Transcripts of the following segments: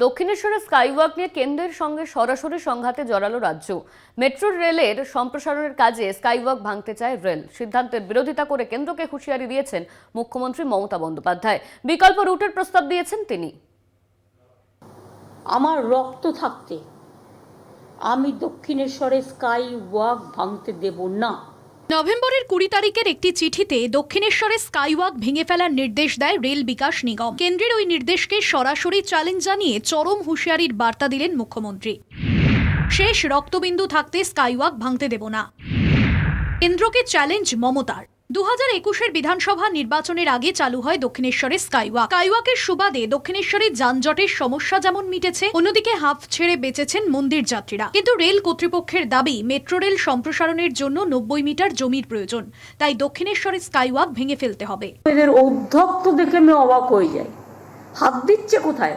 দক্ষিণেশ্বরে স্কাইওয়াক নিয়ে কেন্দ্রের সঙ্গে সরাসরি সংঘাতে জড়ালো রাজ্য। মেট্রো রেলের সম্প্রসারণের কাজে স্কাইওয়াক ভাঙতে চায় রেল। সিদ্ধান্তের বিরোধিতা করে কেন্দ্রকে হুঁশিয়ারি দিয়েছেন মুখ্যমন্ত্রী মমতা বন্দ্যোপাধ্যায়। বিকল্প রুটের প্রস্তাব দিয়েছেন তিনি। আমার রক্ত থাকতে আমি দক্ষিণেশ্বরে স্কাইওয়াক ভাঙতে দেব না। নভেম্বরের 20 তারিখের একটি চিঠিতে দক্ষিণেশ্বরে স্কাইওয়াক ভেঙে ফেলার নির্দেশ দেয় রেল বিকাশ নিগম। কেন্দ্রের ওই নির্দেশকে সরাসরি চ্যালেঞ্জ জানিয়ে চরম হুঁশিয়ারির বার্তা দিলেন মুখ্যমন্ত্রী। শেষ রক্তবিন্দু থাকতে স্কাইওয়াক ভাঙতে দেব না। কেন্দ্রকে চ্যালেঞ্জ মমতার। 2021-এর বিধানসভা নির্বাচনের আগে চালু হয় দক্ষিণেশ্বরের স্কাইওয়াক। স্কাইওয়াকের সুবাদে দক্ষিণেশ্বরের যানজটের সমস্যা যেমন মিটেছে, অন্যদিকে হাঁফ ছেড়ে বেঁচেছেন মন্দির যাত্রীরা। কিন্তু রেল কর্তৃপক্ষের দাবি, মেট্রো রেল সম্প্রসারণের জন্য 90 মিটার জমির প্রয়োজন, তাই দক্ষিণেশ্বরের স্কাইওয়াক ভেঙে ফেলতে হবে। এদের ঔদ্ধত্য দেখে আমি অবাক হয়ে যাই। হাত দিচ্ছে কোথায়?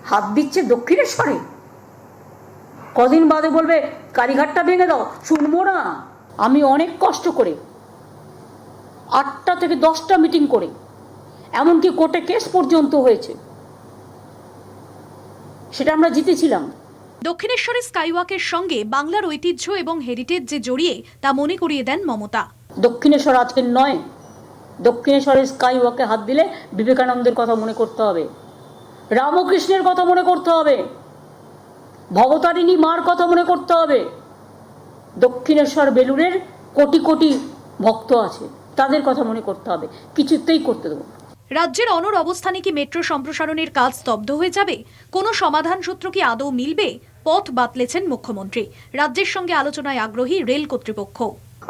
হাত দিচ্ছে দক্ষিণেশ্বরে। কদিন বাদে বলবে কালীঘাটটা ভেঙে দাও, শুনবো না। আমি অনেক কষ্ট করে 8টা থেকে 10টা মিটিং করে, এমনকি কোর্টে কেস পর্যন্ত হয়েছে, সেটা আমরা জিতেছিলাম। দক্ষিণেশ্বরের স্কাইওয়াকের সঙ্গে বাংলার ঐতিহ্য এবং হেরিটেজ যে জড়িয়ে তা মনে করিয়ে দেন মমতা। দক্ষিণেশ্বর আজকের নয়, দক্ষিণেশ্বরের স্কাইওয়াকে হাত দিলে বিবেকানন্দের কথা মনে করতে হবে, রামকৃষ্ণের কথা মনে করতে হবে, ভবতারিণী মার কথা মনে করতে হবে। দক্ষিণেশ্বর বেলুড়ের কোটি কোটি ভক্ত আছে, তাদের কথা মনে করতে হবে। কিছুতেই করতে দেবো না। রাজ্যের অনড় অবস্থানে কি মেট্রো সম্প্রসারণের কাজ স্তব্ধ হয়ে যাবে? কোনো সমাধান সূত্র কি আদৌ মিলবে? পথ বাতলেছেন মুখ্যমন্ত্রী। রাজ্যের সঙ্গে আলোচনায় আগ্রহী রেল কর্তৃপক্ষ।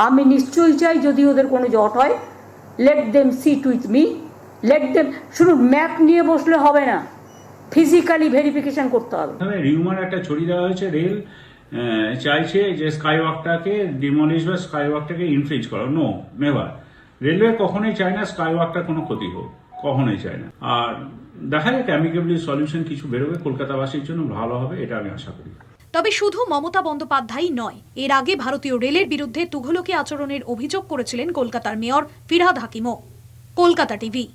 আমি নিশ্চয়ই চাই, যদি ওদের কোনো জট হয়, let them sit with me, let them. শুধু ম্যাপ নিয়ে বসলে হবে না, ফিজিক্যালি ভেরিফিকেশন করতে হবে। রিউমার একটা ছড়িয়ে দেওয়া হয়েছে, রেল চাইছে যে স্কাইওয়াকটাকে ডিমলিশ বা স্কাইওয়াকটাকে ইনফ্রিজ করা। No, never. রেলওয়ে কখনোই চায় না স্কাইওয়াকটা কোনো ক্ষতি হোক, কখনোই চায় না। আর দেখা যাক অ্যামিকেবলি সলিউশন কিছু বেরোবে, কলকাতাবাসীর জন্য ভালো হবে, এটা আমি আশা করি। তবে শুধু মমতা বন্দ্যোপাধ্যায়ই নয়, এর আগে ভারতীয় রেলের বিরুদ্ধে তুঘলকি আচরণের অভিযোগ করেছিলেন কলকাতার মেয়র ফিরহাদ হাকিমও। কলকাতা টিভি।